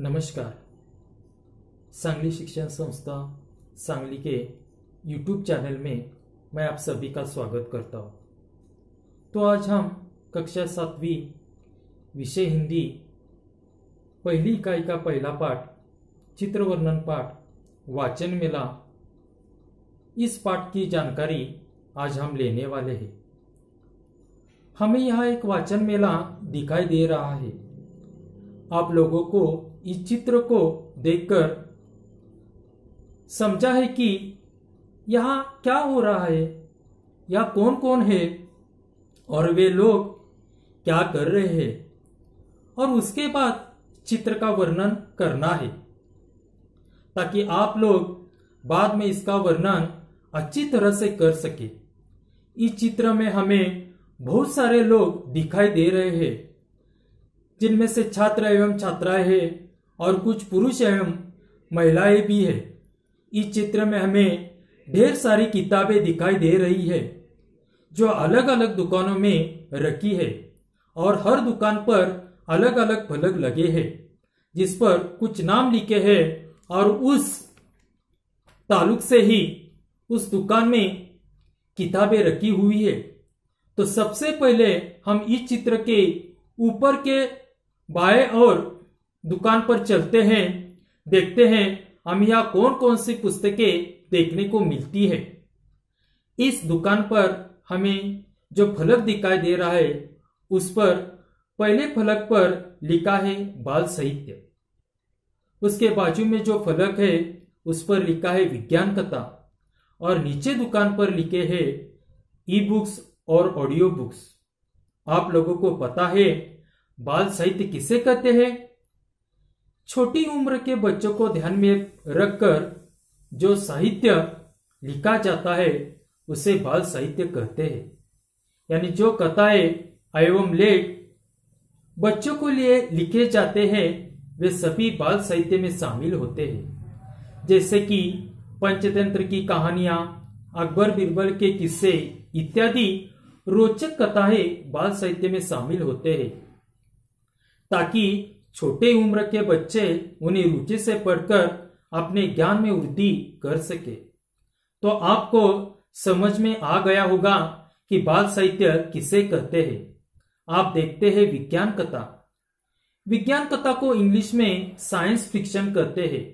नमस्कार। सांगली शिक्षण संस्था सांगली के यूट्यूब चैनल में मैं आप सभी का स्वागत करता हूँ। तो आज हम कक्षा 7वीं विषय हिंदी पहली इकाई का पहला पाठ चित्र वर्णन पाठ वाचन मेला, इस पाठ की जानकारी आज हम लेने वाले हैं। हमें यहाँ एक वाचन मेला दिखाई दे रहा है। आप लोगों को इस चित्र को देखकर समझा है कि यहाँ क्या हो रहा है, या कौन कौन है और वे लोग क्या कर रहे हैं, और उसके बाद चित्र का वर्णन करना है ताकि आप लोग बाद में इसका वर्णन अच्छी तरह से कर सके। इस चित्र में हमें बहुत सारे लोग दिखाई दे रहे हैं, जिनमें से छात्र एवं छात्राएं हैं और कुछ पुरुष एवं महिलाएं भी है। इस चित्र में हमें ढेर सारी किताबें दिखाई दे रही है जो अलग अलग दुकानों में रखी है, और हर दुकान पर अलग अलग फलक लगे हैं जिस पर कुछ नाम लिखे हैं, और उस ताल्लुक से ही उस दुकान में किताबें रखी हुई है। तो सबसे पहले हम इस चित्र के ऊपर के बाएं ओर दुकान पर चलते हैं, देखते हैं हम यहाँ कौन कौन सी पुस्तकें देखने को मिलती है। इस दुकान पर हमें जो फलक दिखाई दे रहा है उस पर पहले फलक पर लिखा है बाल साहित्य। उसके बाजू में जो फलक है उस पर लिखा है विज्ञान कथा, और नीचे दुकान पर लिखे हैं ई बुक्स और ऑडियो बुक्स। आप लोगों को पता है बाल साहित्य किसे कहते हैं? छोटी उम्र के बच्चों को ध्यान में रखकर जो साहित्य लिखा जाता है उसे बाल साहित्य कहते हैं। यानी जो कथाएं एवं लेख बच्चों को लिए लिखे जाते हैं वे सभी बाल साहित्य में शामिल होते हैं। जैसे कि पंचतंत्र की कहानियां, अकबर बिरबल के किस्से इत्यादि रोचक कथाएं बाल साहित्य में शामिल होते हैं, ताकि छोटे उम्र के बच्चे उन्हें रुचि से पढ़कर अपने ज्ञान में वृद्धि कर सके। तो आपको समझ में आ गया होगा कि बाल साहित्य किसे कहते हैं। आप देखते हैं विज्ञान कथा। विज्ञान कथा को इंग्लिश में साइंस फिक्शन कहते हैं।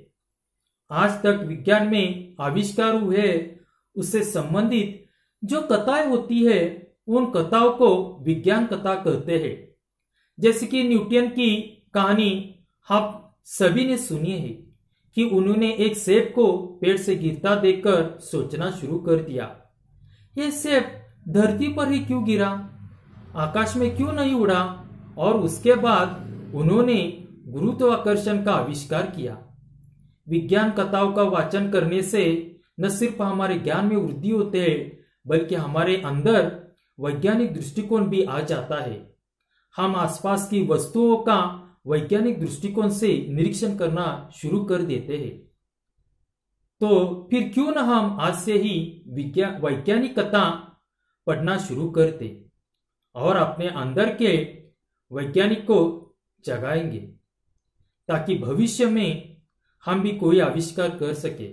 आज तक विज्ञान में आविष्कार हुए उससे संबंधित जो कथाएं होती है उन कथाओं को विज्ञान कथा कहते हैं। जैसे कि न्यूटन की कहानी आप सभी ने सुनी है कि उन्होंने एक सेब को पेड़ से गिरता देखकर सोचना शुरू कर दिया, यह सेब धरती पर ही क्यों गिरा, आकाश में क्यों नहीं उड़ा। और उसके बाद उन्होंने गुरुत्वाकर्षण का आविष्कार किया। विज्ञान कथाओं का वाचन करने से न सिर्फ हमारे ज्ञान में वृद्धि होते है बल्कि हमारे अंदर वैज्ञानिक दृष्टिकोण भी आ जाता है। हम आसपास की वस्तुओं का वैज्ञानिक दृष्टिकोण से निरीक्षण करना शुरू कर देते हैं। तो फिर क्यों न हम आज से ही वैज्ञानिक कथा पढ़ना शुरू करते और अपने अंदर के वैज्ञानिक को जगाएंगे, ताकि भविष्य में हम भी कोई आविष्कार कर सके।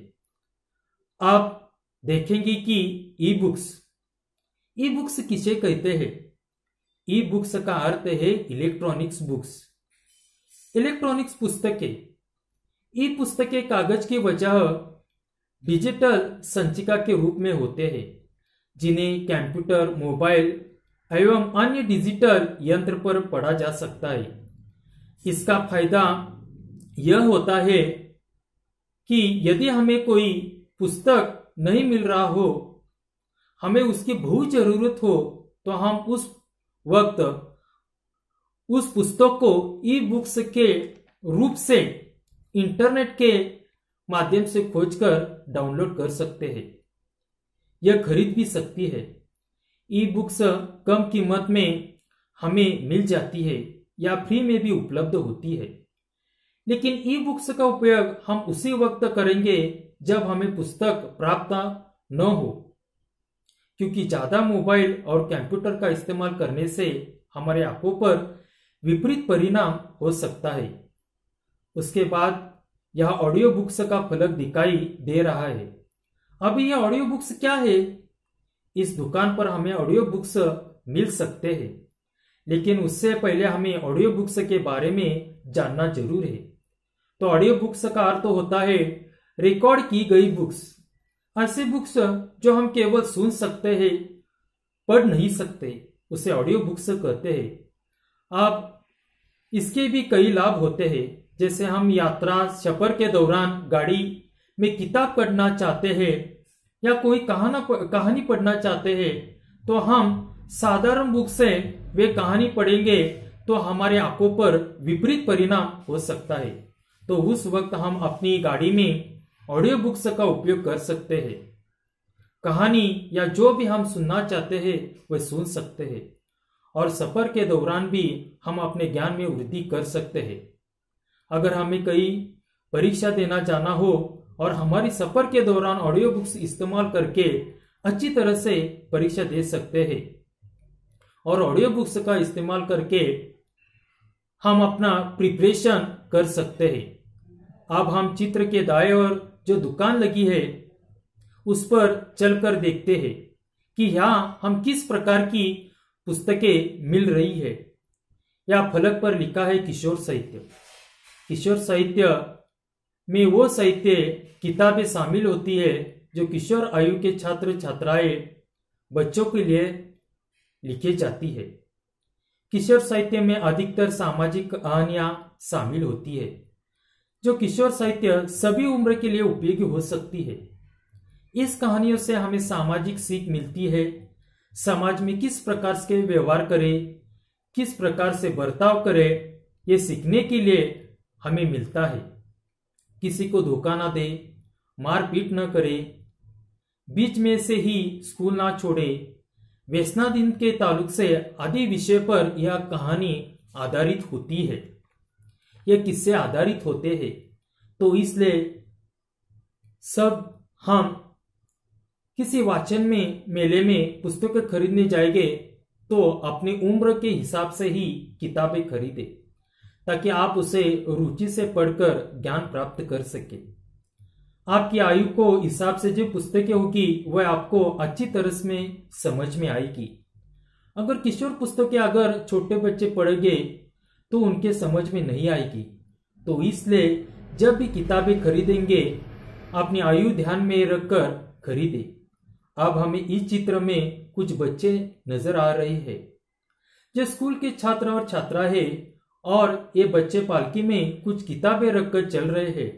आप देखेंगे कि ई बुक्स किसे कहते हैं। ई बुक्स का अर्थ है इलेक्ट्रॉनिक्स बुक्स। इलेक्ट्रॉनिक्स पुस्तकें, ई पुस्तकें कागज की वजह डिजिटल संचिका के रूप में होते हैं, जिन्हें कंप्यूटर, मोबाइल एवं अन्य डिजिटल यंत्र पर पढ़ा जा सकता है। इसका फायदा यह होता है कि यदि हमें कोई पुस्तक नहीं मिल रहा हो, हमें उसकी बहुत जरूरत हो, तो हम उस वक्त उस पुस्तक को ई बुक्स के रूप से इंटरनेट के माध्यम से खोजकर डाउनलोड कर सकते हैं। यह खरीद भी सकती है। ई बुक्स कम कीमत में हमें मिल जाती है या फ्री में भी उपलब्ध होती है। लेकिन ई बुक्स का उपयोग हम उसी वक्त करेंगे जब हमें पुस्तक प्राप्त न हो, क्योंकि ज्यादा मोबाइल और कंप्यूटर का इस्तेमाल करने से हमारे आंखों पर विपरीत परिणाम हो सकता है। उसके बाद यह ऑडियो बुक्स का फलक दिखाई दे रहा है। अब यह ऑडियो बुक्स क्या है? इस दुकान पर हमें ऑडियो बुक्स मिल सकते हैं, लेकिन उससे पहले हमें ऑडियो बुक्स के बारे में जानना जरूर है। तो ऑडियो बुक्स का अर्थ होता है रिकॉर्ड की गई बुक्स। ऐसे बुक्स जो हम केवल सुन सकते हैं, पढ़ नहीं सकते, उसे ऑडियो बुक्स कहते हैं। अब इसके भी कई लाभ होते हैं, जैसे हम यात्रा सफर के दौरान गाड़ी में किताब पढ़ना चाहते हैं या कोई कहानी पढ़ना चाहते हैं, तो हम साधारण बुक से वे कहानी पढ़ेंगे तो हमारे आंखों पर विपरीत परिणाम हो सकता है। तो उस वक्त हम अपनी गाड़ी में ऑडियो बुक्स का उपयोग कर सकते हैं। कहानी या जो भी हम सुनना चाहते हैं वह सुन सकते हैं, और सफर के दौरान भी हम अपने ज्ञान में वृद्धि कर सकते हैं। अगर हमें कई परीक्षा देना जाना हो और हमारी सफर के दौरान ऑडियो बुक्स इस्तेमाल करके अच्छी तरह से परीक्षा दे सकते हैं, और ऑडियो बुक्स का इस्तेमाल करके हम अपना प्रिपरेशन कर सकते हैं। अब हम चित्र के दाएं ओर जो दुकान लगी है उस पर चलकर देखते हैं कि यहाँ हम किस प्रकार की पुस्तकें मिल रही है। या फलक पर लिखा है किशोर साहित्य। किशोर साहित्य में वो साहित्य किताबें शामिल होती है जो किशोर आयु के छात्र छात्राएं बच्चों के लिए लिखी जाती है। किशोर साहित्य में अधिकतर सामाजिक कहानियां शामिल होती है, जो किशोर साहित्य सभी उम्र के लिए उपयोगी हो सकती है। इस कहानियों से हमें सामाजिक सीख मिलती है। समाज में किस प्रकार से व्यवहार करें, किस प्रकार से बर्ताव करें, ये सीखने के लिए हमें मिलता है। किसी को धोखा ना दे, मारपीट न करे, बीच में से ही स्कूल ना छोड़े, व्यसनाधीन के ताल्लुक से आदि विषय पर यह कहानी आधारित होती है। यह किससे आधारित होते हैं, तो इसलिए सब हम किसी वाचन में मेले में पुस्तकें खरीदने जाएंगे तो अपनी उम्र के हिसाब से ही किताबें खरीदें, ताकि आप उसे रुचि से पढ़कर ज्ञान प्राप्त कर सके। आपकी आयु को हिसाब से जो पुस्तकें होगी वह आपको अच्छी तरह से समझ में आएगी। अगर किशोर पुस्तकें अगर छोटे बच्चे पढ़ेंगे तो उनके समझ में नहीं आएगी। तो इसलिए जब भी किताबें खरीदेंगे अपनी आयु ध्यान में रखकर खरीदें। अब हमें इस चित्र में कुछ बच्चे नजर आ रहे हैं जो स्कूल के छात्र और छात्रा है, और ये बच्चे पालकी में कुछ किताबें रखकर चल रहे हैं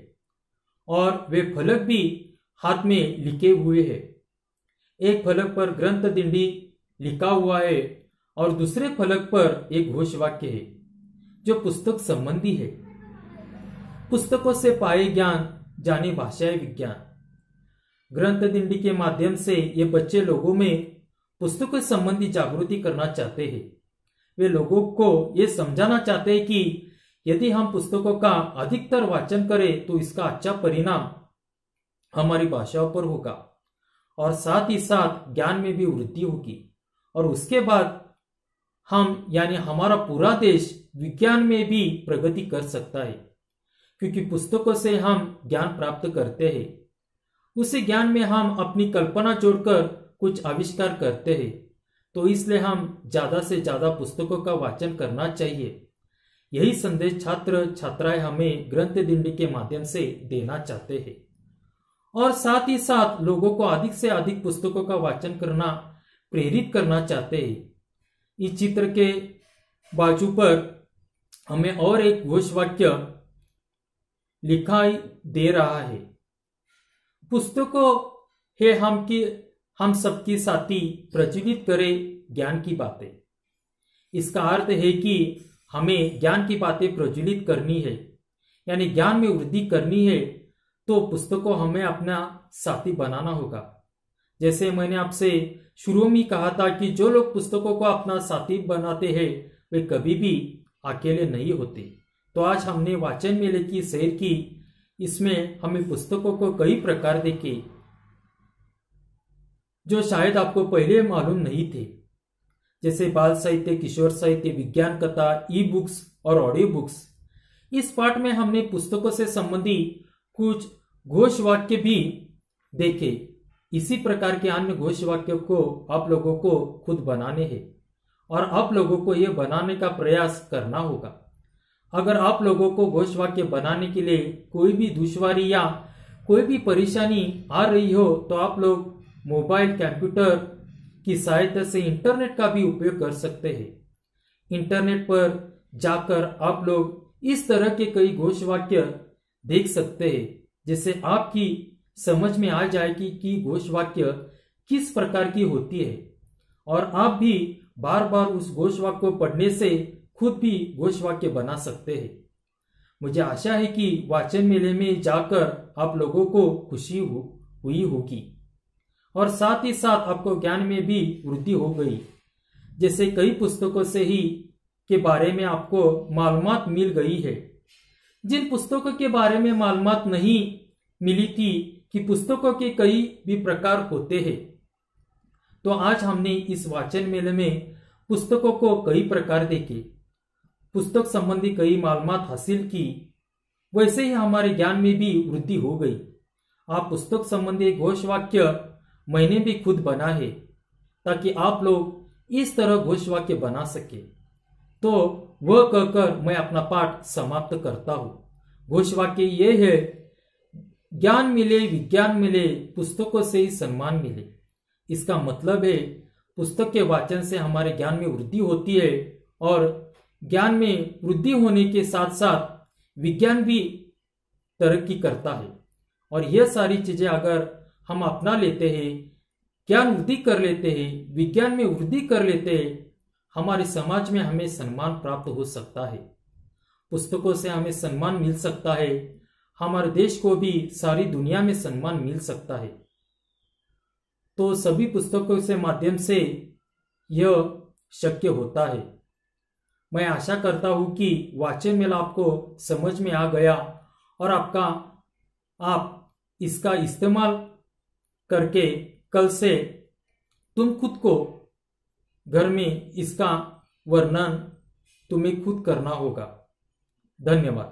और वे फलक भी हाथ में लिखे हुए हैं। एक फलक पर ग्रंथ दिंडी लिखा हुआ है और दूसरे फलक पर एक घोष वाक्य है जो पुस्तक संबंधी है। पुस्तकों से पाए ज्ञान, जाने भाषाएं विज्ञान। ग्रंथ दिंडी के माध्यम से ये बच्चे लोगों में पुस्तकों संबंधी जागृति करना चाहते हैं। वे लोगों को ये समझाना चाहते हैं कि यदि हम पुस्तकों का अधिकतर वाचन करें तो इसका अच्छा परिणाम हमारी भाषाओं पर होगा, और साथ ही साथ ज्ञान में भी वृद्धि होगी, और उसके बाद हम यानी हमारा पूरा देश विज्ञान में भी प्रगति कर सकता है, क्योंकि पुस्तकों से हम ज्ञान प्राप्त करते हैं। उसी ज्ञान में हम अपनी कल्पना जोड़कर कुछ आविष्कार करते हैं। तो इसलिए हम ज्यादा से ज्यादा पुस्तकों का वाचन करना चाहिए। यही संदेश छात्र छात्राएं हमें ग्रंथ दिंडी के माध्यम से देना चाहते हैं, और साथ ही साथ लोगों को अधिक से अधिक पुस्तकों का वाचन करना प्रेरित करना चाहते हैं। इस चित्र के बाजू पर हमें और एक घोष वाक्य लिखाई दे रहा है। पुस्तकों है हम सबकी साथी, प्रज्वलित करे ज्ञान की बातें। इसका अर्थ है कि हमें ज्ञान की बातें प्रज्वलित करनी है, यानी ज्ञान में वृद्धि करनी है, तो पुस्तकों हमें अपना साथी बनाना होगा। जैसे मैंने आपसे शुरू में कहा था कि जो लोग पुस्तकों को अपना साथी बनाते हैं वे कभी भी अकेले नहीं होते। तो आज हमने वाचन मेले की सैर की। इसमें हमें पुस्तकों को कई प्रकार देखे जो शायद आपको पहले मालूम नहीं थे, जैसे बाल साहित्य, किशोर साहित्य, विज्ञान कथा, ई बुक्स और ऑडियो बुक्स। इस पाठ में हमने पुस्तकों से संबंधित कुछ घोष वाक्य भी देखे। इसी प्रकार के अन्य घोष वाक्यों को आप लोगों को खुद बनाने हैं और आप लोगों को यह बनाने का प्रयास करना होगा। अगर आप लोगों को घोष वाक्य बनाने के लिए कोई भी दुश्वारी या कोई भी परेशानी आ रही हो तो आप लोग मोबाइल कंप्यूटर की सहायता से इंटरनेट का भी उपयोग कर सकते हैं। इंटरनेट पर जाकर आप लोग इस तरह के कई घोष वाक्य देख सकते हैं, जिससे आपकी समझ में आ जाएगी कि घोष वाक्य किस प्रकार की होती है और आप भी बार बार उस घोष वाक्य को पढ़ने से खुद भी घोष वाक्य बना सकते हैं। मुझे आशा है कि वाचन मेले में जाकर आप लोगों को खुशी हुई होगी और साथ ही साथ आपको ज्ञान में भी वृद्धि हो गई। जैसे कई पुस्तकों से ही के बारे में आपको मालूमात मिल गई है। जिन पुस्तकों के बारे में मालूमात नहीं मिली थी कि पुस्तकों के कई भी प्रकार होते हैं, तो आज हमने इस वाचन मेले में पुस्तकों को कई प्रकार देखे, पुस्तक संबंधी कई मालूमात हासिल की। वैसे ही हमारे ज्ञान में भी वृद्धि हो गई। आप पुस्तक संबंधी घोष वाक्य मैंने भी खुद बना है ताकि आप लोग इस तरह घोष वाक्य बना सके। तो वह कहकर मैं अपना पाठ समाप्त करता हूं। घोष वाक्य ये है, ज्ञान मिले विज्ञान मिले, पुस्तकों से ही सम्मान मिले। इसका मतलब है पुस्तक के वाचन से हमारे ज्ञान में वृद्धि होती है और ज्ञान में वृद्धि होने के साथ साथ विज्ञान भी तरक्की करता है। और यह सारी चीजें अगर हम अपना लेते हैं, ज्ञान वृद्धि कर लेते हैं, विज्ञान में वृद्धि कर लेते हैं, हमारे समाज में हमें सम्मान प्राप्त हो सकता है। पुस्तकों से हमें सम्मान मिल सकता है, हमारे देश को भी सारी दुनिया में सम्मान मिल सकता है। तो सभी पुस्तकों से माध्यम से यह शक्य होता है। मैं आशा करता हूं कि वाचन मेला आपको समझ में आ गया और आप इसका इस्तेमाल करके कल से तुम खुद को घर में इसका वर्णन तुम्हें खुद करना होगा। धन्यवाद।